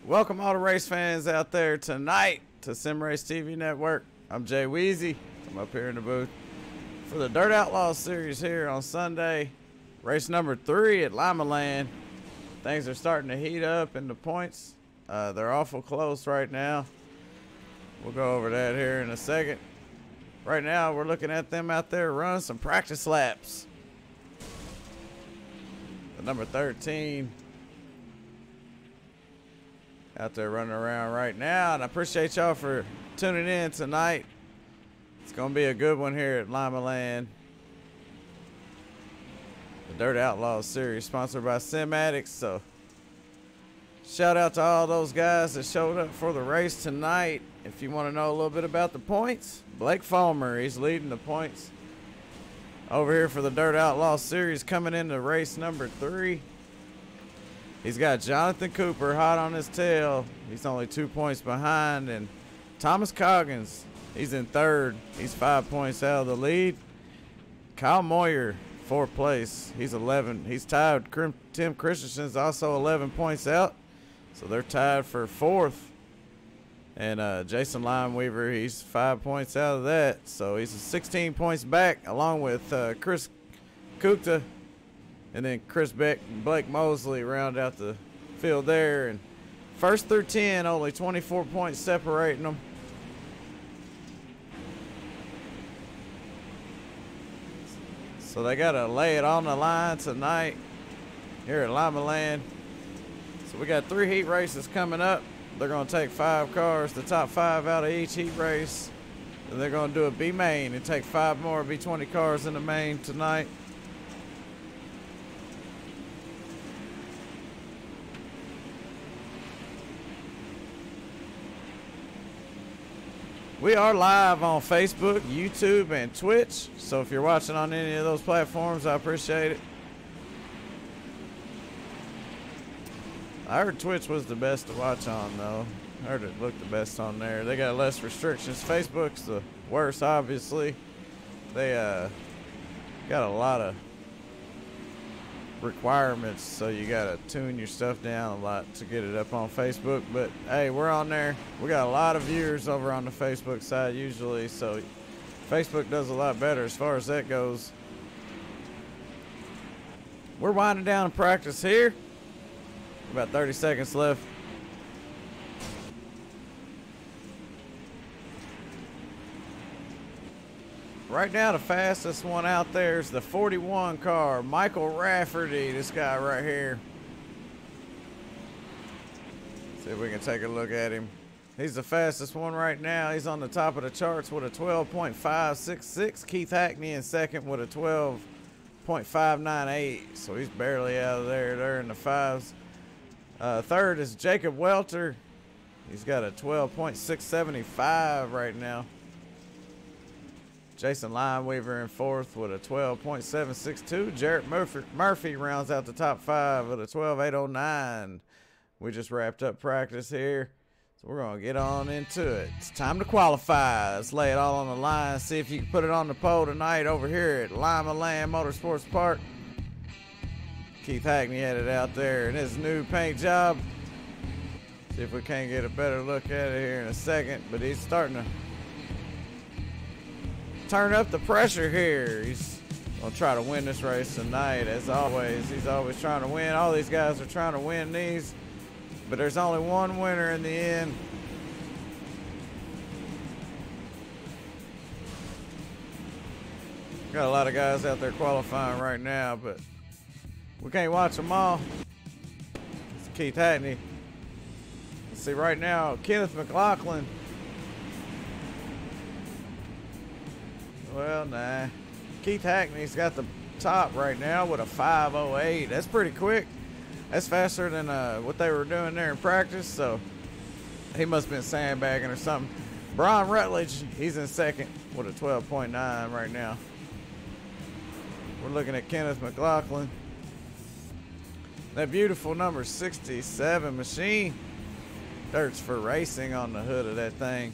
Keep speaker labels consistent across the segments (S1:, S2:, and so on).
S1: Welcome all the race fans out there tonight to SRTV Network. I'm Jay Weezy. I'm up here in the booth for the Dirt Outlaws series here on Sunday. Race number 3 at Limaland. Things are starting to heat up in the points. They're awful close right now. We'll go over that here in a second. Right now, we're looking at them out there running some practice laps. The number 13 out there running around right now, and I appreciate y'all for tuning in tonight. It's gonna be a good one here at Limaland. The Dirt Outlaws series sponsored by SimAddicts. So shout out to all those guys that showed up for the race tonight. If you want to know a little bit about the points, Blake Fulmer, he's leading the points over here for the Dirt Outlaws series, coming into race number 3. He's got Jonathan Cooper hot on his tail. He's only 2 points behind. And Thomas Coggins, he's in 3rd. He's 5 points out of the lead. Kyle Mohr, 4th place. He's 11. He's tied. Tim Christensen's also 11 points out. So they're tied for 4th. And Jason Limeweaver, he's 5 points out of that. So he's 16 points back, along with Chris Coupe. And then Blake Mosley round out the field there. And first through 10, only 24 points separating them. So they got to lay it on the line tonight here at Limaland. So we got 3 heat races coming up. They're going to take 5 cars, the top 5 out of each heat race. And they're going to do a B main and take 5 more B20 cars in the main tonight. We are live on Facebook, YouTube, and Twitch. So if you're watching on any of those platforms, I appreciate it. I heard Twitch was the best to watch on, though. I heard it looked the best on there. They got less restrictions. Facebook's the worst, obviously. They got a lot of requirements, so you got to tune your stuff down a lot to get it up on Facebook. But hey, we're on there. We got a lot of viewers over on the Facebook side usually, so Facebook does a lot better as far as that goes. We're winding down in practice here. About 30 seconds left. Right now, the fastest one out there is the 41 car, Michael Rafferty, this guy right here. See if we can take a look at him. He's the fastest one right now. He's on the top of the charts with a 12.566. Keith Hackney in 2nd with a 12.598. So he's barely out of there. They're in the 5s. 3rd is Jacob Welter. He's got a 12.675 right now. Jason Limeweaver in 4th with a 12.762. Jarrett Murphy rounds out the top 5 with a 12.809. We just wrapped up practice here, so we're going to get on into it. It's time to qualify. Let's lay it all on the line. See if you can put it on the pole tonight over here at Limaland Motorsports Park. Keith Hackney had it out there in his new paint job. See if we can't get a better look at it here in a second, but he's starting to turn up the pressure here. He's gonna try to win this race tonight, as always. He's always trying to win. All these guys are trying to win these, but there's only one winner in the end. Got a lot of guys out there qualifying right now, but we can't watch them all. It's Keith Hackney. Let's see right now, Kenneth McLaughlin. Well, nah. Keith Hackney's got the top right now with a 5.08. That's pretty quick. That's faster than what they were doing there in practice, so he must have been sandbagging or something. Brian Rutledge, he's in 2nd with a 12.9 right now. We're looking at Kenneth McLaughlin. That beautiful number 67 machine. Dirt's for Racing on the hood of that thing.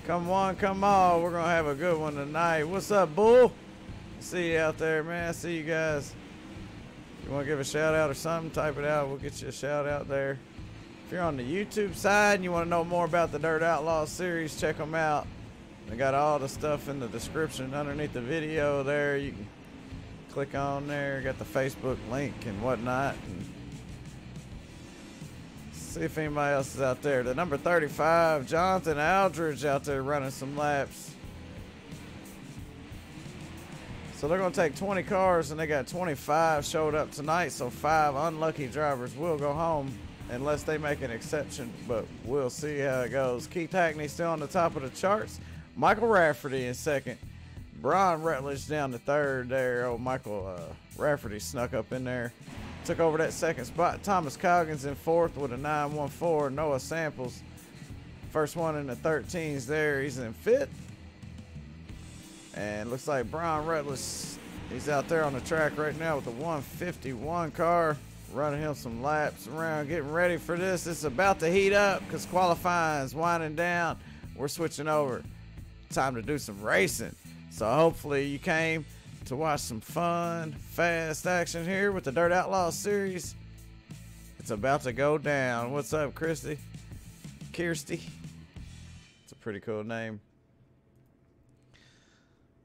S1: Come on, come on. We're going to have a good one tonight. What's up, Bull? See you out there, man. See you guys. If you want to give a shout out or something, type it out. We'll get you a shout out there. If you're on the YouTube side and you want to know more about the Dirt Outlaws series, check them out. They got all the stuff in the description underneath the video there. You can click on there. Got the Facebook link and whatnot. And see if anybody else is out there. The number 35, Jonathan Aldridge, out there running some laps. So they're going to take 20 cars, and they got 25 showed up tonight. So 5 unlucky drivers will go home unless they make an exception. But we'll see how it goes. Keith Hackney still on the top of the charts. Michael Rafferty in second. Brian Rutledge down to third there. Oh, Michael Rafferty snuck up in there. Took over that second spot. Thomas Coggins in fourth with a 914. Noah Samples, first one in the 13s there. He's in fifth. And looks like Brian Rutledge, he's out there on the track right now with the 151 car. Running him some laps around, getting ready for this. It's about to heat up because qualifying's winding down. We're switching over. Time to do some racing. So hopefully you came to watch some fun, fast action here with the Dirt Outlaws series. It's about to go down. What's up, Kirsty? It's a pretty cool name.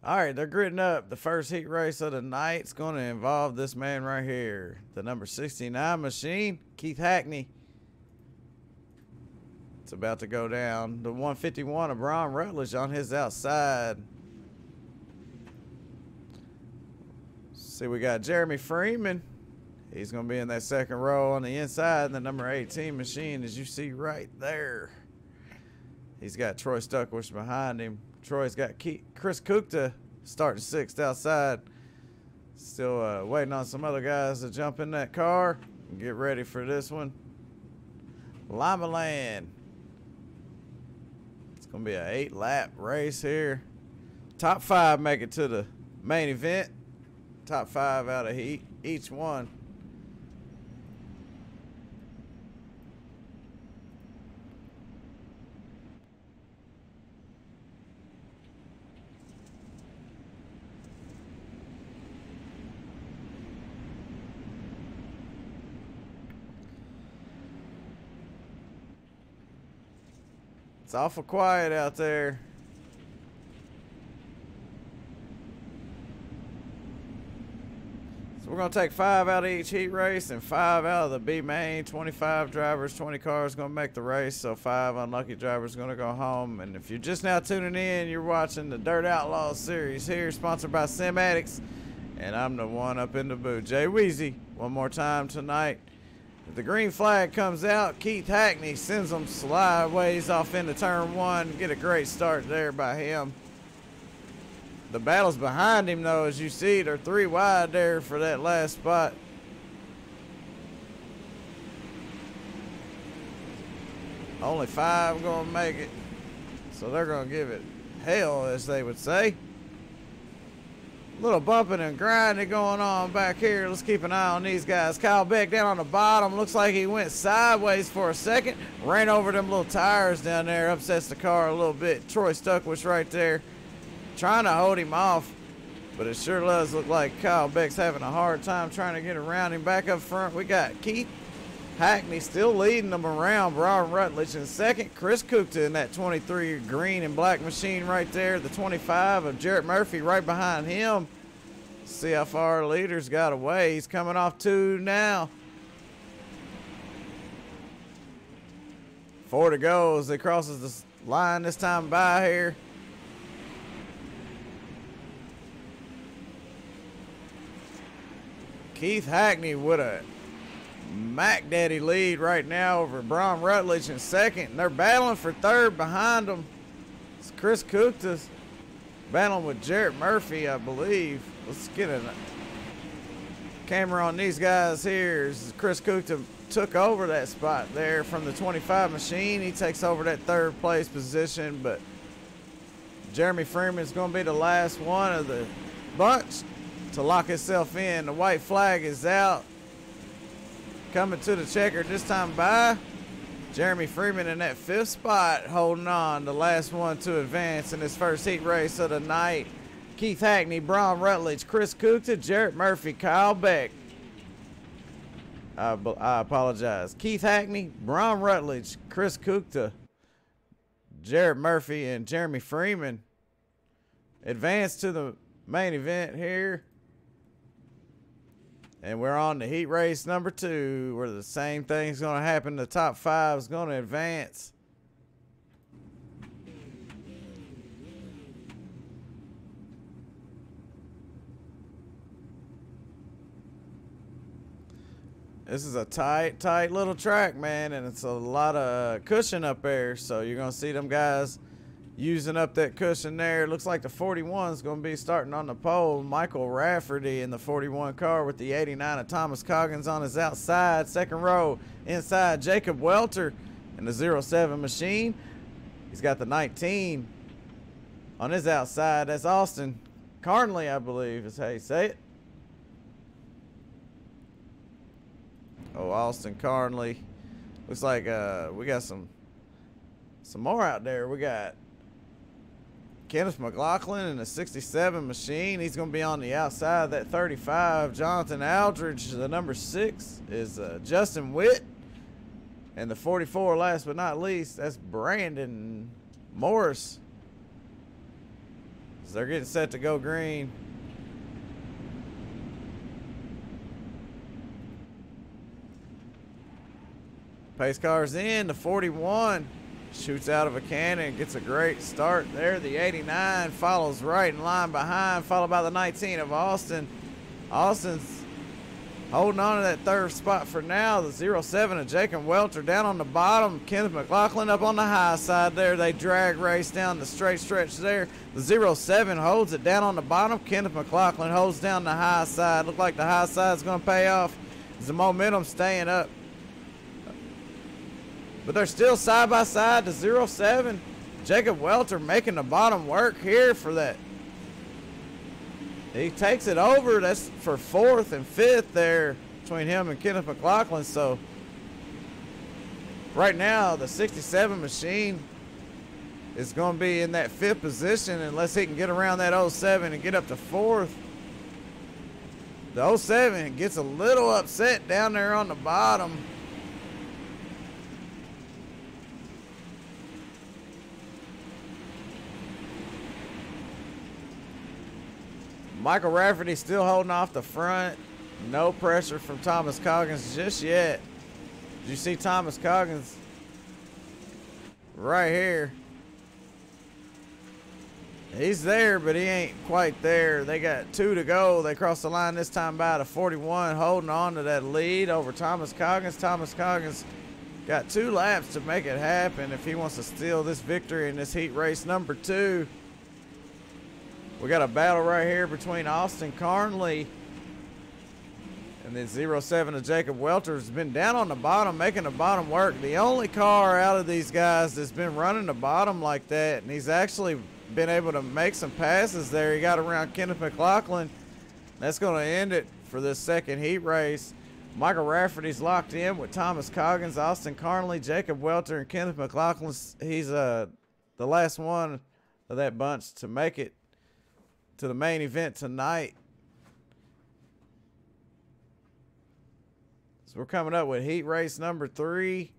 S1: All right, they're gridding up. The first heat race of the night is going to involve this man right here, the number 69 machine, Keith Hackney. It's about to go down. The 151 of Brian Rutledge on his outside. See, we got Jeremy Freeman. He's going to be in that second row on the inside. And the number 18 machine, as you see right there. He's got Troy Stuckwish behind him. Troy's got Chris Coupe starting sixth outside. Still waiting on some other guys to jump in that car and get ready for this one. Limaland. It's going to be an 8-lap race here. Top 5 make it to the main event. Top 5 out of each one. It's awful quiet out there. So we're going to take 5 out of each heat race and 5 out of the B main. 25 drivers, 20 cars going to make the race. So 5 unlucky drivers going to go home. And if you're just now tuning in, you're watching the Dirt Outlaws series here, sponsored by Sim Addicts. And I'm the one up in the booth, Jay Weezy. One more time tonight. If the green flag comes out, Keith Hackney sends them slideways off into turn 1. Get a great start there by him. The battle's behind him, though, as you see. They're 3 wide there for that last spot. Only 5 going to make it. So they're going to give it hell, as they would say. Little bumping and grinding going on back here. Let's keep an eye on these guys. Kyle Beck down on the bottom. Looks like he went sideways for a second. Ran over them little tires down there. Upsets the car a little bit. Troy Stuckwish right there, trying to hold him off. But it sure does look like Kyle Beck's having a hard time trying to get around him. Back up front, we got Keith Hackney still leading them around. Brian Rutledge in second. Chris Coupe in that 23 green and black machine right there. The 25 of Jarrett Murphy right behind him. See how far our leaders got away. He's coming off 2 now. 4 to go as he crosses the line this time by here. Keith Hackney with a Mac Daddy lead right now over Brian Rutledge in second. And they're battling for third behind them. It's Chris Coupe battling with Jarrett Murphy, I believe. Let's get a camera on these guys here. Chris Coupe took over that spot there from the 25 machine. He takes over that third place position, but Jeremy Freeman's going to be the last one of the bunch to lock himself in. The white flag is out. Coming to the checker this time by Jeremy Freeman in that 5th spot, holding on, the last one to advance in his first heat race of the night. Keith Hackney, Brian Rutledge, Chris Coupe, Jarrett Murphy, Kyle Beck. I apologize. Keith Hackney, Bron Rutledge, Chris Kukta, Jared Murphy, and Jeremy Freeman advance to the main event here. And we're on the heat race number 2, where the same thing's going to happen. The top 5 is going to advance. This is a tight little track, man, and it's a lot of cushion up there. So you're going to see them guys using up that cushion there. It looks like the 41 is going to be starting on the pole. Michael Rafferty in the 41 car with the 89 of Thomas Coggins on his outside. Second row inside, Jacob Welter in the 07 machine. He's got the 19 on his outside. That's Austin Carnley, I believe is how you say it. Oh, Austin Carnley. Looks like we got some more out there. We got Kenneth McLaughlin in the 67 machine. He's going to be on the outside of that 35. Jonathan Aldridge, the number 6, is Justin Witt. And the 44, last but not least, that's Brandon Morris. So they're getting set to go green. Pace car's in. The 41 shoots out of a cannon, gets a great start there. The 89 follows right in line behind, followed by the 19 of Austin. Austin's holding on to that third spot for now. The 07 of Jacob Welter down on the bottom. Kenneth McLaughlin up on the high side there. They drag race down the straight stretch there. The 07 holds it down on the bottom. Kenneth McLaughlin holds down the high side. Look like the high side's going to pay off. Is the momentum staying up? But they're still side by side. The 07, Jacob Welter making the bottom work here for that. He takes it over. That's for 4th and 5th there between him and Kenneth McLaughlin. So right now, the 67 machine is going to be in that 5th position unless he can get around that 07 and get up to 4th. The 07 gets a little upset down there on the bottom. Michael Rafferty still holding off the front. No pressure from Thomas Coggins just yet. Did you see Thomas Coggins right here? He's there, but he ain't quite there. They got 2 to go. They crossed the line this time by the 41, holding on to that lead over Thomas Coggins. Thomas Coggins got 2 laps to make it happen if he wants to steal this victory in this heat race number 2. We got a battle right here between Austin Carnley and then 07 of Jacob Welter has been down on the bottom, making the bottom work. The only car out of these guys that's been running the bottom like that, and he's actually been able to make some passes there. He got around Kenneth McLaughlin. That's going to end it for this second heat race. Michael Rafferty's locked in with Thomas Coggins, Austin Carnley, Jacob Welter, and Kenneth McLaughlin. He's the last one of that bunch to make it to the main event tonight. So we're coming up with heat race number 3.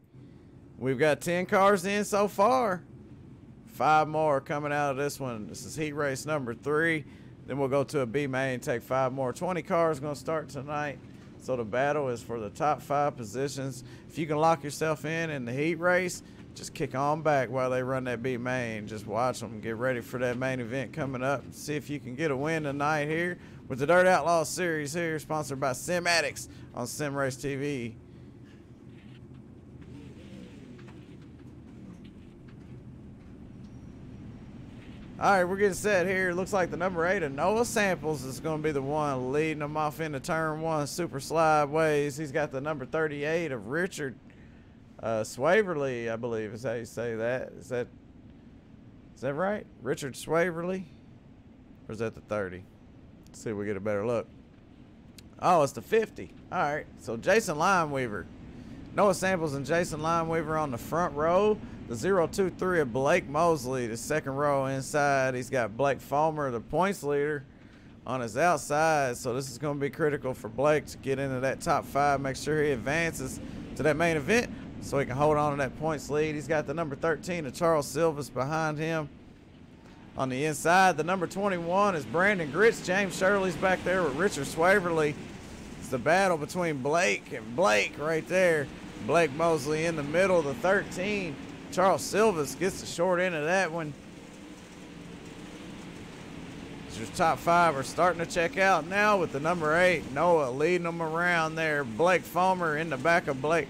S1: We've got 10 cars in so far. 5 more coming out of this one. This is heat race number 3. Then we'll go to a B main, take 5 more. 20 cars going to start tonight. So the battle is for the top 5 positions. If you can lock yourself in the heat race, just kick on back while they run that B main. Just watch them. Get ready for that main event coming up. See if you can get a win tonight here with the Dirt Outlaws series here, sponsored by Sim Addicts on Sim Race TV. All right, we're getting set here. Looks like the number 8 of Noah Samples is going to be the one leading them off into turn 1, super slideways. He's got the number 38 of Richard Swaverly, I believe is how you say that. Is that right? Richard Swaverly? Or is that the 30? Let's see if we get a better look. Oh, it's the 50. All right, so Jason Limeweaver. Noah Samples and Jason Limeweaver on the front row. The 023 of Blake Mosley, the second row inside. He's got Blake Fulmer, the points leader, on his outside. So this is going to be critical for Blake to get into that top 5, make sure he advances to that main event so he can hold on to that points lead. He's got the number 13 of Charles Silvas behind him. On the inside, the number 21 is Brandon Grits. James Shirley's back there with Richard Swaverly. It's the battle between Blake and Blake right there. Blake Mosley in the middle, the 13. Charles Silvas gets the short end of that one. Your top 5 are starting to check out now with the number 8, Noah, leading them around there. Blake Fomer in the back of Blake.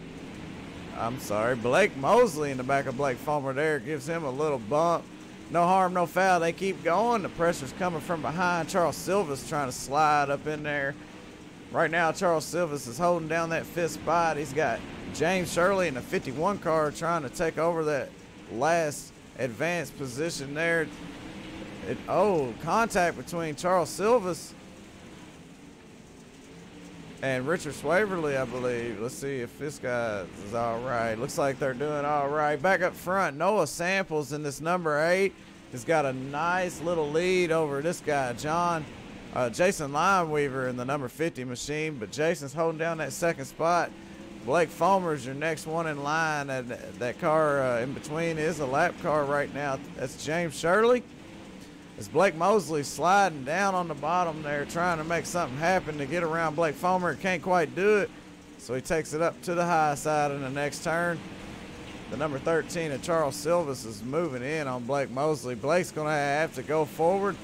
S1: I'm sorry, Blake Mosley in the back of Blake Fomer there. Gives him a little bump. No harm, no foul. They keep going. The pressure's coming from behind. Charles Silvas trying to slide up in there. Right now, Charles Silvas is holding down that 5th spot. He's got James Shirley in the 51 car trying to take over that last advanced position there. Contact between Charles Silvas and Richard Swaverly, I believe. Let's see if this guy is all right. Looks like they're doing all right. Back up front, Noah Samples in this number 8 has got a nice little lead over this guy, Jason Limeweaver in the number 50 machine, but Jason's holding down that 2nd spot. Blake Fomer's your next one in line. That car in between is a lap car right now. That's James Shirley. As Blake Mosley sliding down on the bottom there, trying to make something happen to get around Blake Fomer. Can't quite do it, so he takes it up to the high side in the next turn. The number 13 of Charles Silvas is moving in on Blake Mosley. Blake's going to have to go forward,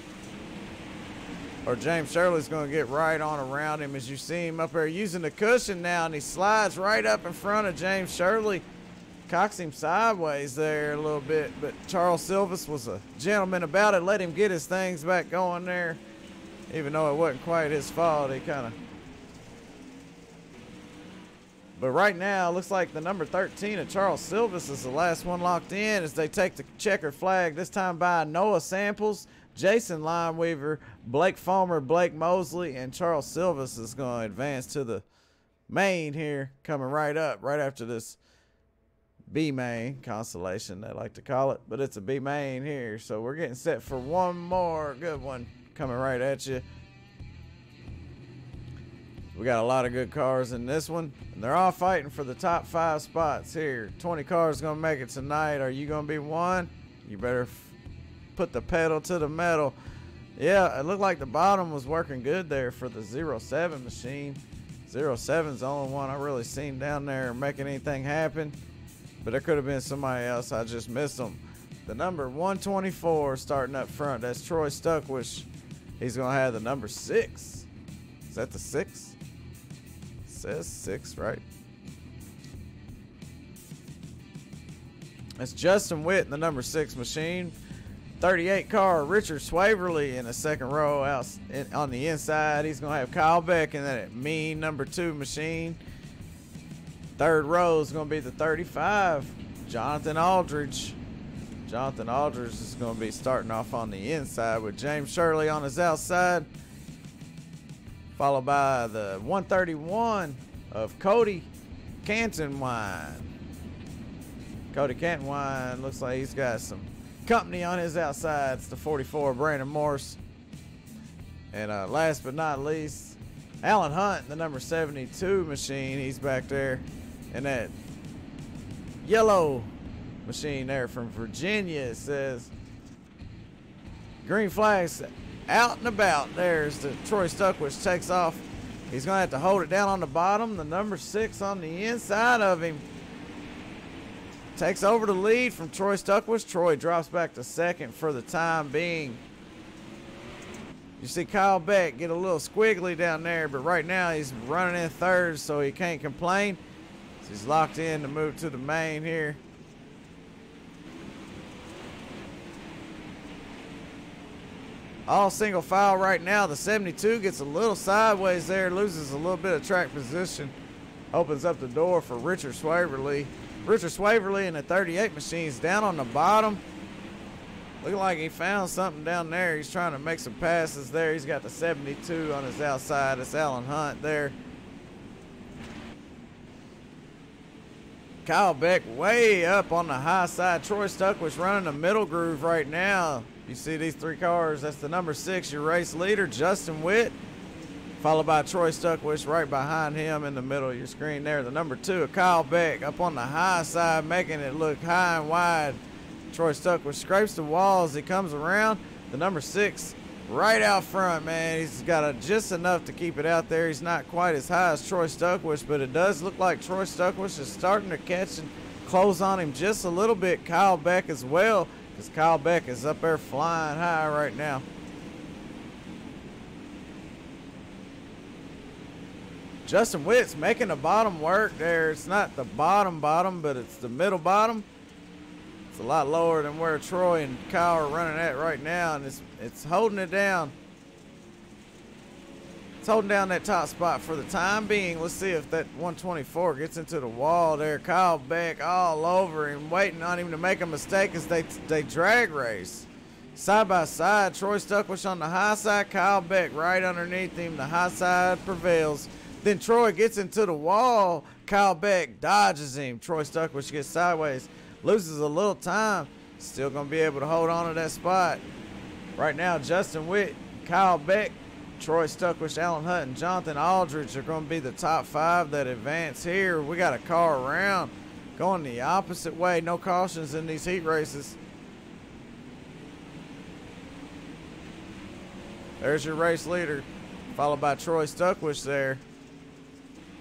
S1: or James Shirley's going to get right on around him. As you see him up there using the cushion now, and he slides right up in front of James Shirley. Cocks him sideways there a little bit, but Charles Silvas was a gentleman about it. Let him get his things back going there, even though it wasn't quite his fault. He kind of. But right now, looks like the number 13 of Charles Silvas is the last one locked in as they take the checkered flag, this time by Noah Samples, Jason Limeweaver, Blake Fomer, Blake Mosley, and Charles Silvas is going to advance to the main here, coming right up, right after this B main constellation, they like to call it, but it's a B main here. So we're getting set for one more good one coming right at you. We got a lot of good cars in this one, and they're all fighting for the top 5 spots here. 20 cars gonna make it tonight. Are you gonna be one? You better put the pedal to the metal. Yeah, it looked like the bottom was working good there for the 07 machine. 07's the only one I really seen down there making anything happen. But there could have been somebody else. I just missed them. The number 124 starting up front. That's Troy Stuckwish. He's going to have the number 6. Is that the 6? It says 6, right? That's Justin Witt in the number 6 machine. 38 car, Richard Swaverly in the 2nd row out on the inside. He's going to have Kyle Beck in that mean number 2 machine. 3rd row is going to be the 35, Jonathan Aldridge. Jonathan Aldridge is going to be starting off on the inside with James Shirley on his outside, followed by the 131 of Cody Cantonwine. Cody Cantonwine looks like he's got some company on his outside. It's the 44, Brandon Morse. And last but not least, Alan Hunt, the number 72 machine. He's back there in that yellow machine there from Virginia. It says green flags out and about. There's the Troy Stuckwish takes off. He's going to have to hold it down on the bottom. The number 6 on the inside of him takes over the lead from Troy Stuckwish. Troy drops back to 2nd for the time being. You see Kyle Beck get a little squiggly down there, but right now he's running in 3rd, so he can't complain. So he's locked in to move to the main here. All single file right now. The 72 gets a little sideways there, loses a little bit of track position. Opens up the door for Richard Swaverly. Richard Swaverly in the 38 machines down on the bottom. Looking like he found something down there. He's trying to make some passes there. He's got the 72 on his outside. It's Alan Hunt there. Kyle Beck way up on the high side. Troy Stuckwish running the middle groove right now. You see these 3 cars, that's the number 6, your race leader, Justin Witt, followed by Troy Stuckwich right behind him in the middle of your screen there. The number 2, Kyle Beck, up on the high side, making it look high and wide. Troy Stuckwich scrapes the walls. He comes around. The number 6 right out front, man. He's got just enough to keep it out there. He's not quite as high as Troy Stuckwich, but it does look like Troy Stuckwich is starting to catch and close on him just a little bit. Kyle Beck as well, because Kyle Beck is up there flying high right now. Justin Witt's making the bottom work there. It's not the bottom, but it's the middle bottom. It's a lot lower than where Troy and Kyle are running at right now, and it's holding it down. It's holding down that top spot for the time being. Let's see if that 124 gets into the wall there. Kyle Beck all over him, waiting on him to make a mistake as they drag race. Side by side, Troy Stuckwich on the high side, Kyle Beck right underneath him. The high side prevails. Then Troy gets into the wall. Kyle Beck dodges him. Troy Stuckwich gets sideways. Loses a little time. Still going to be able to hold on to that spot. Right now, Justin Witt, Kyle Beck, Troy Stuckwich, Alan Hutt, and Jonathan Aldridge are going to be the top 5 that advance here. We got a car around going the opposite way. No cautions in these heat races. There's your race leader, followed by Troy Stuckwich there.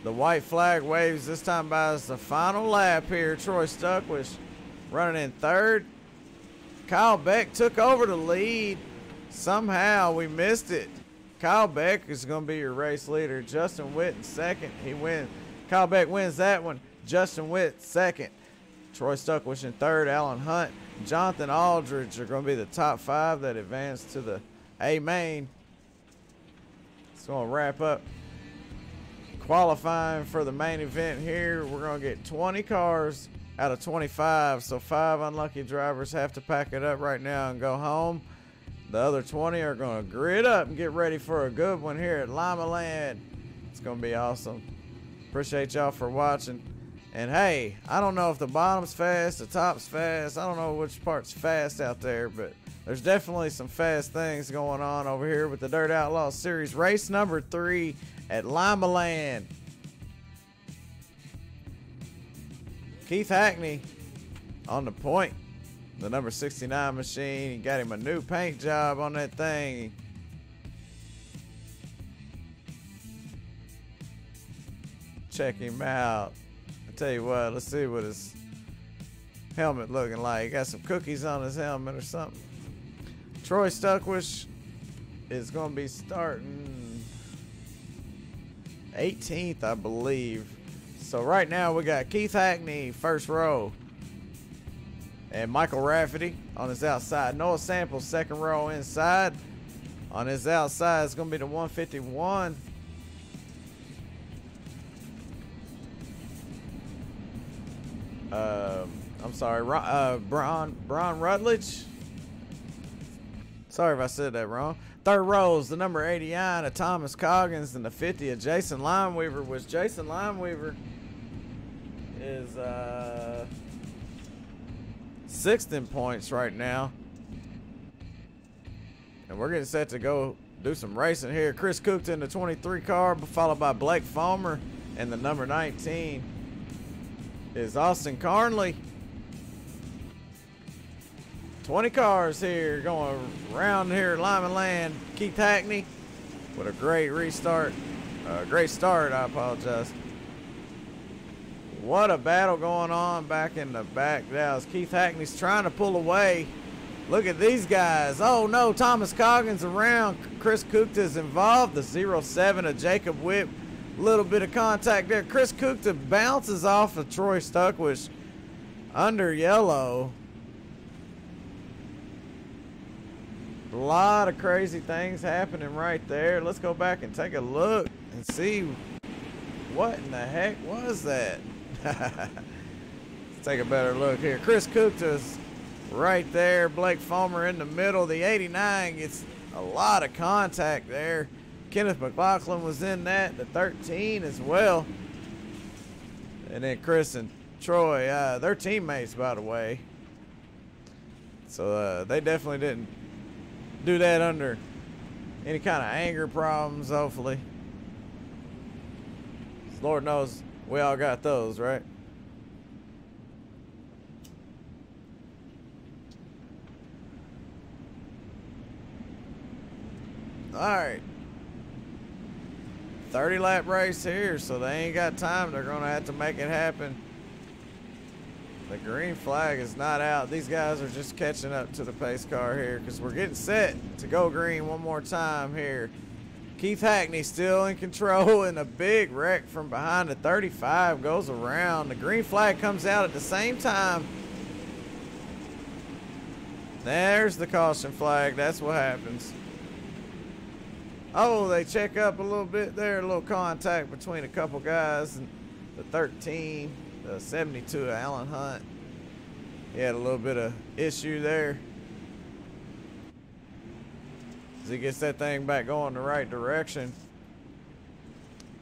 S1: The white flag waves. This time buys the final lap here. Troy Stuckwich running in 3rd. Kyle Beck took over the lead. Somehow we missed it. Kyle Beck is going to be your race leader. Justin Witt in 2nd. He wins. Kyle Beck wins that one. Justin Witt 2nd. Troy Stuckwich in 3rd. Alan Hunt, Jonathan Aldridge are going to be the top 5 that advance to the A main. It's going to wrap up qualifying for the main event here. We're going to get 20 cars out of 25, so 5 unlucky drivers have to pack it up right now and go home. The other 20 are going to grid up and get ready for a good one here at Limaland. It's going to be awesome. Appreciate y'all for watching. And hey, I don't know if the bottom's fast, the top's fast. I don't know which part's fast out there, but there's definitely some fast things going on over here with the Dirt Outlaws Series. Race number 3 at Limaland. Keith Hackney on the point. The number 69 machine. He got him a new paint job on that thing. Check him out. I tell you what, let's see what his helmet looking like. He got some cookies on his helmet or something. Troy Stuckwich is going to be starting 18th, I believe. So right now we got Keith Hackney, 1st row. And Michael Rafferty on his outside. Noah Samples, 2nd row inside. On his outside, it's going to be the 151. I'm sorry, Braun Rutledge. Sorry if I said that wrong. 3rd row is the number 89 of Thomas Coggins and the 50 of Jason Limeweaver, which Jason Limeweaver is 6th in points right now. And we're getting set to go do some racing here. Chris Coupe in the 23 car, followed by Blake Fomer, and the number 19 is Austin Carnley. 20 cars here going around here at Limaland. Keith Hackney with a great restart. Great start, I apologize. What a battle going on back in the back now as Keith Hackney's trying to pull away. Look at these guys. Oh no, Thomas Coggins around. Chris Coupe is involved. The 07 of Jacob Whip. Little bit of contact there. Chris Coupe bounces off of Troy Stuckwich under yellow. A lot of crazy things happening right there. Let's go back and take a look and see what in the heck was that. Let's take a better look here. Chris Coupe is right there. Blake Fomer in the middle. The 89 gets a lot of contact there. Kenneth McLaughlin was in that. The 13 as well. And then Chris and Troy, they're teammates, by the way. So they definitely didn't do that under any kind of anger problems, hopefully. Lord knows we all got those, right? All right. 30 lap race here, so they ain't got time. They're going to have to make it happen. The green flag is not out. These guys are just catching up to the pace car here because we're getting set to go green one more time here. Keith Hackney still in control, and a big wreck from behind the 35 goes around. The green flag comes out at the same time. There's the caution flag. That's what happens. Oh, they check up a little bit there. A little contact between a couple guys. And the 13, the 72, Alan Hunt. He had a little bit of issue there. As he gets that thing back going the right direction.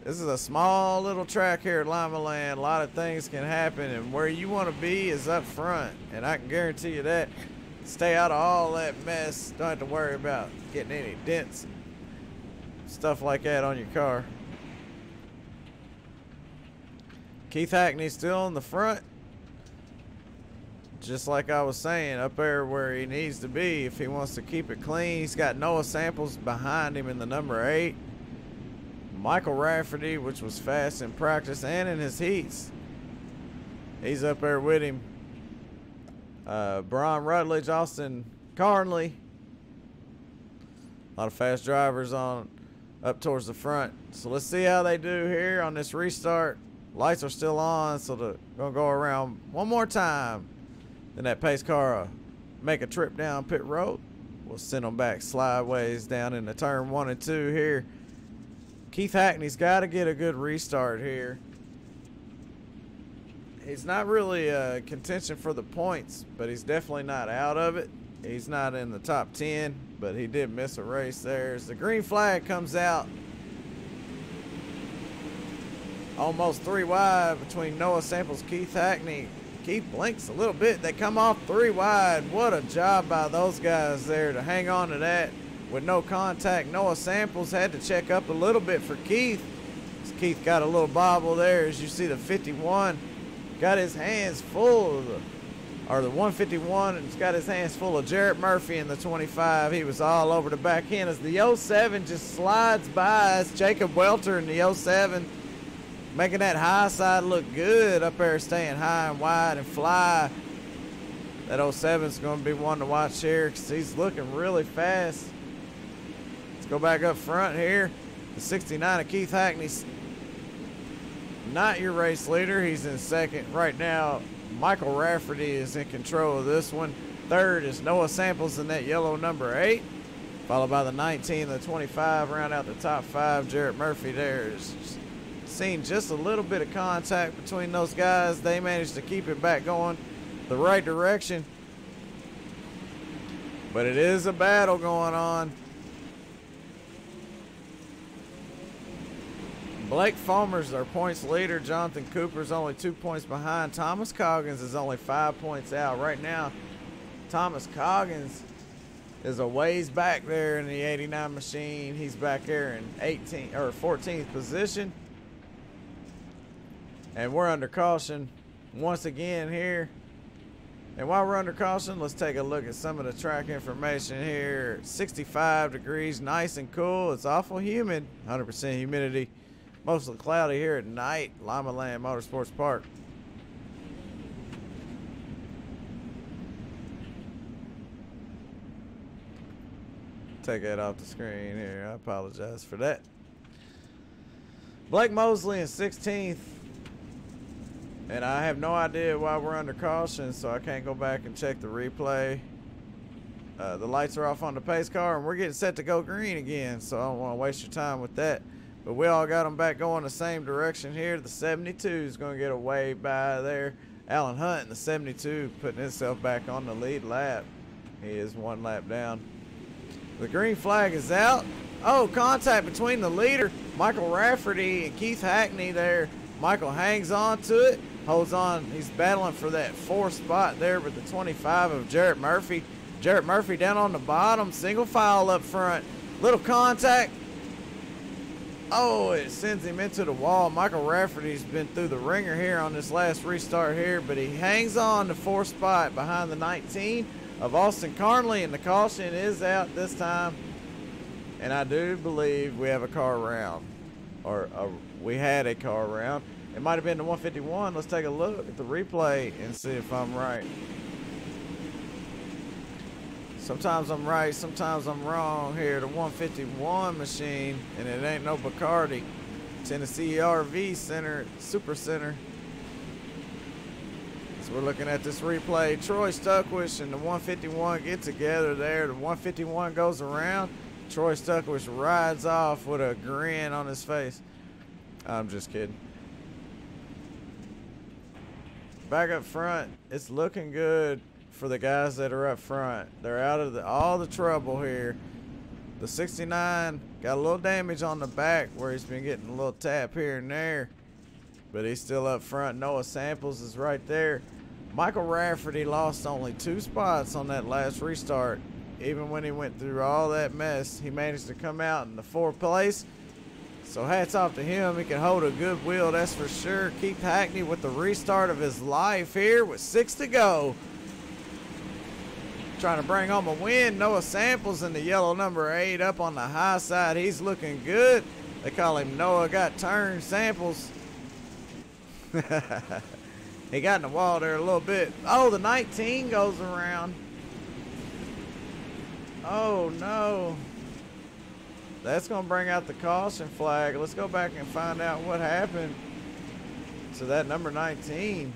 S1: This is a small little track here at Limaland. A lot of things can happen, and where you want to be is up front. And I can guarantee you that. Stay out of all that mess. Don't have to worry about getting any dents and stuff like that on your car. Keith Hackney's still in the front. Just like I was saying, up there where he needs to be if he wants to keep it clean. He's got Noah Samples behind him in the number 8. Michael Rafferty, which was fast in practice and in his heats. He's up there with him. Brian Rutledge, Austin Carnley. A lot of fast drivers on up towards the front. So let's see how they do here on this restart. Lights are still on, so they're going to go around one more time. Then that pace car make a trip down pit road. We'll send them back slideways down into turn 1 and 2 here. Keith Hackney's got to get a good restart here. He's not really contention for the points, but he's definitely not out of it. He's not in the top 10, but he did miss a race there. As the green flag comes out, almost 3 wide between Noah Samples, Keith Hackney. Keith blinks a little bit. They come off 3 wide. What a job by those guys there to hang on to that with no contact. Noah Samples had to check up a little bit for Keith. Keith got a little bobble there. As you see, the 51 got his hands full of the 151, and he's got his hands full of Jarrett Murphy in the 25. He was all over the back end as the 07 just slides by. It's Jacob Welter in the 07. Making that high side look good up there, staying high and wide and fly. That 07's going to be one to watch here because he's looking really fast. Let's go back up front here. The 69 of Keith Hackney's not your race leader. He's in second right now. Michael Rafferty is in control of this one. Third is Noah Samples in that yellow number 8. Followed by the 19 and the 25. Round out the top 5. Jarrett Murphy there is seen just a little bit of contact between those guys. They managed to keep it back going the right direction. But it is a battle going on. Blake Fulmer's our points leader. Jonathan Cooper's only 2 points behind. Thomas Coggins is only 5 points out. Right now, Thomas Coggins is a ways back there in the 89 machine. He's back there in 14th position. And we're under caution once again here. And while we're under caution, let's take a look at some of the track information here. 65 degrees, nice and cool. It's awful humid, 100% humidity. Mostly cloudy here at night, Limaland Motorsports Park. Take that off the screen here. I apologize for that. Blake Mosley in 16th. And I have no idea why we're under caution, so I can't go back and check the replay. The lights are off on the pace car, and we're getting set to go green again, so I don't want to waste your time with that. But we all got them back going the same direction here. The 72 is going to get a wave by there. Alan Hunt in the 72 putting himself back on the lead lap. He is 1 lap down. The green flag is out. Oh, contact between the leader, Michael Rafferty, and Keith Hackney there. Michael hangs on to it, holds on. He's battling for that 4th spot there with the 25 of Jarrett Murphy. Jarrett Murphy down on the bottom. Single file up front. Little contact. Oh, it sends him into the wall. Michael Rafferty's been through the ringer here on this last restart here, but he hangs on to 4th spot behind the 19 of Austin Carnley, and the caution is out this time. And I do believe we have a car around, or we had a car around. It might have been the 151. Let's take a look at the replay and see if I'm right. Sometimes I'm right, sometimes I'm wrong here. The 151 machine, and it ain't no Bacardi. Tennessee RV Center, Super Center. So we're looking at this replay. Troy Stuckwish and the 151 get together there. The 151 goes around. Troy Stuckwish rides off with a grin on his face. I'm just kidding. Back up front, it's looking good for the guys that are up front. They're out of all the trouble here. The 69 got a little damage on the back where he's been getting a little tap here and there, but he's still up front. Noah Samples is right there. Michael Rafferty lost only 2 spots on that last restart. Even when he went through all that mess, he managed to come out in the 4th place. So hats off to him. He can hold a good wheel, that's for sure. Keith Hackney with the restart of his life here with 6 to go. Trying to bring home a win. Noah Samples in the yellow number 8 up on the high side. He's looking good. They call him Noah Got Turned Samples. He got in the wall there a little bit. Oh, the 19 goes around. Oh, no. That's going to bring out the caution flag. Let's go back and find out what happened to that number 19.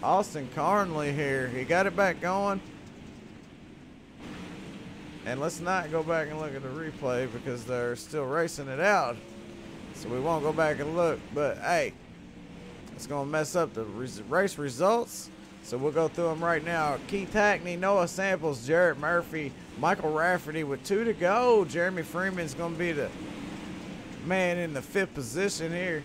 S1: Austin Carnley here. He got it back going. And let's not go back and look at the replay because they're still racing it out. So we won't go back and look. But, hey, it's going to mess up the race results. So we'll go through them right now. Keith Hackney, Noah Samples, Jarrett Murphy, Michael Rafferty with 2 to go. Jeremy Freeman's going to be the man in the 5th position here.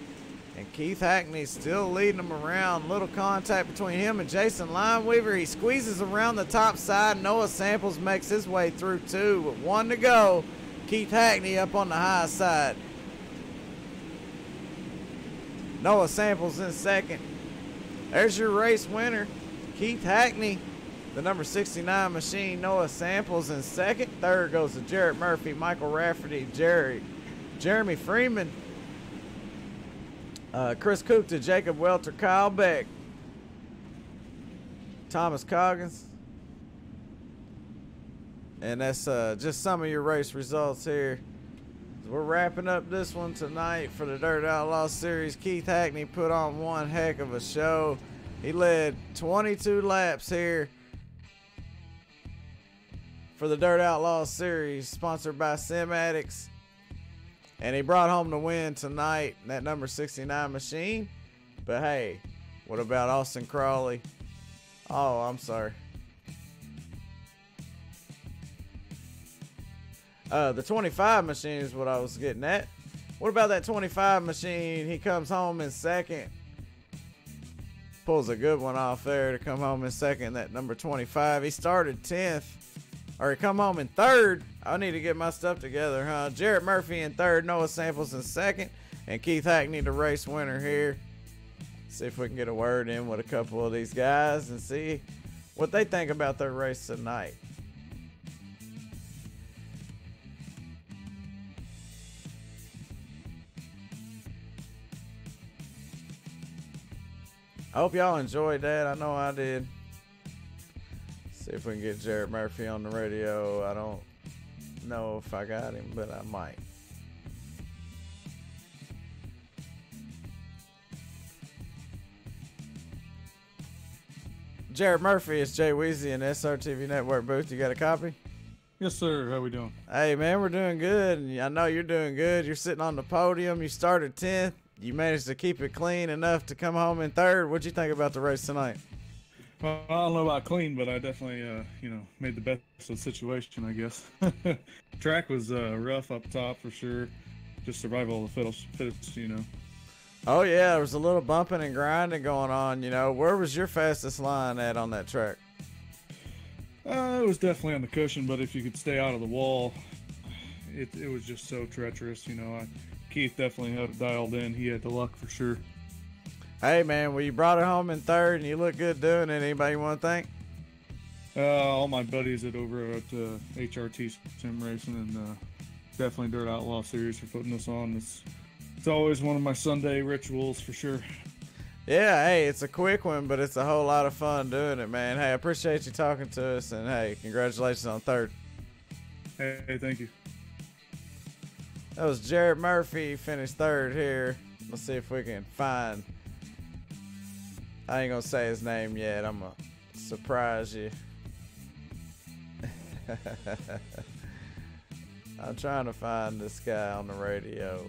S1: And Keith Hackney still leading them around. Little contact between him and Jason Lineweaver. He squeezes around the top side. Noah Samples makes his way through 2 with 1 to go. Keith Hackney up on the high side. Noah Samples in 2nd. There's your race winner, Keith Hackney. The number 69 machine, Noah Samples in 2nd. 3rd goes to Jarrett Murphy, Michael Rafferty, Jeremy Freeman. Chris Coupe to Jacob Welter, Kyle Beck, Thomas Coggins. And that's just some of your race results here. We're wrapping up this one tonight for the Dirt Outlaws Series. Keith Hackney put on one heck of a show. He led 22 laps here for the Dirt Outlaws Series, sponsored by Sim Addicts. And he brought home the win tonight, that number 69 machine. But hey, what about Austin Crawley? Oh, I'm sorry. The 25 machine is what I was getting at. What about that 25 machine? He comes home in 2nd. Pulls a good one off there to come home in 2nd, that number 25. He started 10th. Or he come home in 3rd. I need to get my stuff together, huh? Jarrett Murphy in 3rd, Noah Samples in 2nd, and Keith Hackney the race winner here. See if we can get a word in with a couple of these guys and see what they think about their race tonight. I hope y'all enjoyed that. I know I did. See if we can get Jarrett Murphy on the radio. I don't know if I got him, but I might. Jarrett Murphy, it's Jay Weezy in the SRTV Network booth. You got a copy?
S2: Yes, sir. How we doing?
S1: Hey, man, we're doing good. And I know you're doing good. You're sitting on the podium. You started 10th. You managed to keep it clean enough to come home in 3rd. What'd you think about the race tonight?
S2: Well, I don't know about clean, but I definitely, made the best of the situation, I guess. Track was rough up top for sure. Just survival of the fittest,
S1: Oh, yeah, there was a little bumping and grinding going on, Where was your fastest line at on that track?
S2: It was definitely on the cushion, but if you could stay out of the wall, it was just so treacherous. You know, Keith definitely had it dialed in. He had the luck for sure.
S1: Hey, man, well, you brought it home in third, and you look good doing it. Anybody you want to thank?
S2: All my buddies over at HRT Sim Racing and definitely Dirt Outlaw Series for putting this on. It's always one of my Sunday rituals for sure.
S1: Yeah, hey, it's a quick one, but it's a whole lot of fun doing it, man. Hey, I appreciate you talking to us, and hey, congratulations on third.
S2: Hey, thank you.
S1: That was Jared Murphy, finished third here. Let's see if we can find. I ain't gonna say his name yet. I'm gonna surprise you. I'm trying to find this guy on the radio.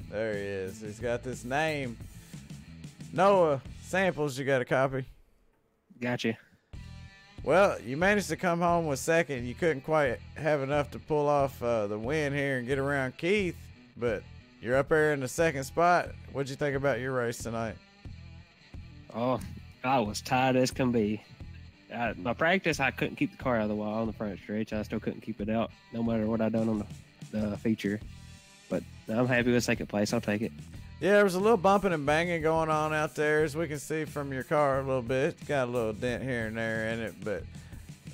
S1: There he is. He's got this name. Noah Samples, you got a copy?
S3: Gotcha.
S1: Well, you managed to come home with second. You couldn't quite have enough to pull off the win here and get around Keith, but you're up there in the second spot. What'd you think about your race tonight?
S3: Oh, I was tired as can be. My practice, I couldn't keep the car out of the wall on the front stretch. I still couldn't keep it out, no matter what I done on the feature. But I'm happy with second place. I'll take it.
S1: Yeah, there was a little bumping and banging going on out there, as we can see from your car a little bit. Got a little dent here and there in it, but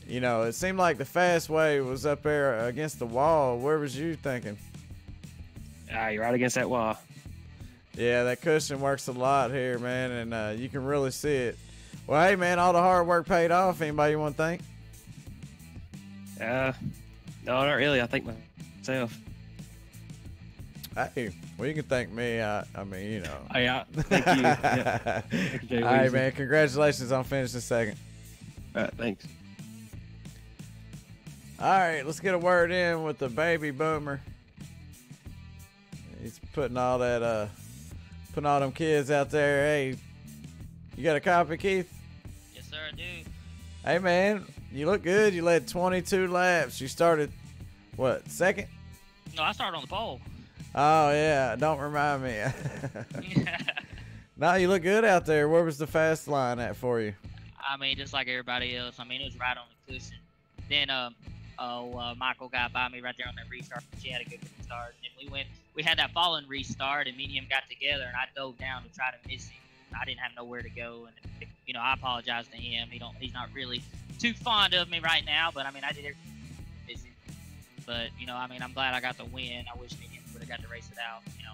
S1: you know, it seemed like the fast way was up there against the wall. Where was you thinking?
S3: You're right against that wall.
S1: Yeah, that cushion works a lot here, man, and you can really see it. Well, hey, man, all the hard work paid off. Anybody you want to thank?
S3: No, not really. I think myself.
S1: Hey, well, you can thank me. I mean, you know.
S3: Oh, yeah. Thank you. Yeah. Thank you,
S1: all right, man. Congratulations on finishing second.
S3: All right, thanks.
S1: All right, let's get a word in with the baby boomer. He's putting all that, putting all them kids out there. Hey, you got a copy, Keith?
S4: Yes, sir, I do.
S1: Hey, man, you look good. You led 22 laps. You started, what, second?
S4: No, I started on the pole.
S1: Oh, yeah. Don't remind me. No, you look good out there. Where was the fast line at for you?
S4: I mean, just like everybody else. I mean, it was right on the cushion. Then, Michael got by me right there on that restart. She had a good restart. And we had that fallen restart, and me and him got together, and I dove down to try to miss him. I didn't have nowhere to go, and you know, I apologize to him. He's not really too fond of me right now, but I mean, I did everything to miss him. But you know, I mean, I'm glad I got the win. I wish me and him would have got to race it out. You know.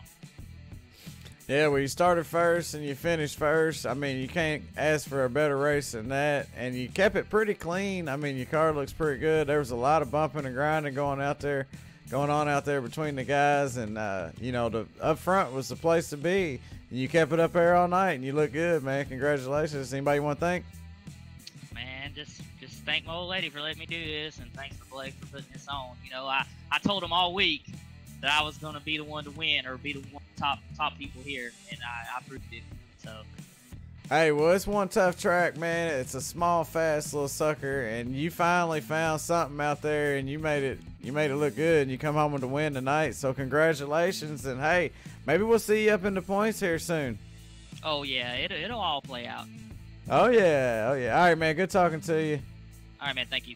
S1: Yeah, well, you started first and you finished first. I mean, you can't ask for a better race than that. And you kept it pretty clean. I mean, your car looks pretty good. There was a lot of bumping and grinding going on out there between the guys. And, you know, the up front was the place to be. And you kept it up there all night, and you look good, man. Congratulations. Anybody you want to thank?
S4: Man, just thank my old lady for letting me do this, and thanks to Blake for putting this on. You know, I told him all week that I was going to be the one to win or be the one top people here, and I proved it. So,
S1: hey, well, it's one tough track, man. It's a small, fast little sucker, and you finally found something out there, and you made it look good, and you come home with the win tonight. So congratulations, and hey, maybe we'll see you up in the points here soon.
S4: oh yeah, it'll all play out.
S1: Oh yeah. All right, man. Good talking to you.
S4: All right, man. Thank you.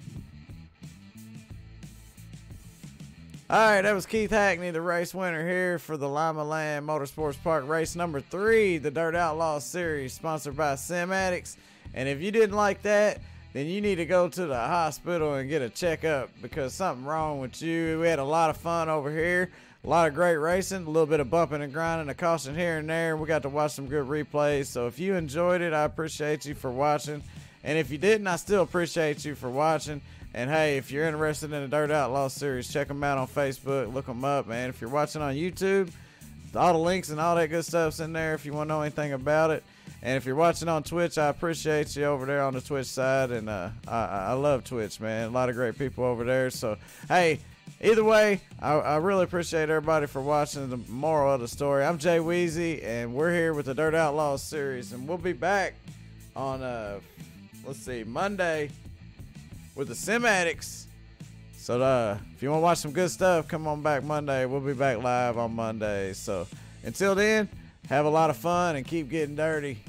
S1: All right, that was Keith Hackney, the race winner here for the Limaland Motorsports Park race number 3, the Dirt Outlaws Series, sponsored by Sim Addicts. And if you didn't like that, then you need to go to the hospital and get a checkup because something wrong with you. We had a lot of fun over here, a lot of great racing, a little bit of bumping and grinding, a caution here and there. We got to watch some good replays. So if you enjoyed it, I appreciate you for watching. And if you didn't, I still appreciate you for watching. And hey, if you're interested in the Dirt Outlaw Series, check them out on Facebook. Look them up, man. If you're watching on YouTube, all the links and all that good stuff's in there if you want to know anything about it. And if you're watching on Twitch, I appreciate you over there on the Twitch side. And I love Twitch, man. A lot of great people over there. So, hey, either way, I really appreciate everybody for watching the moral of the story. I'm Jay Weezy, and we're here with the Dirt Outlaws Series. And we'll be back on, Monday with the Sim Addicts. So if you want to watch some good stuff, come on back Monday. We'll be back live on Monday. So until then, have a lot of fun and keep getting dirty.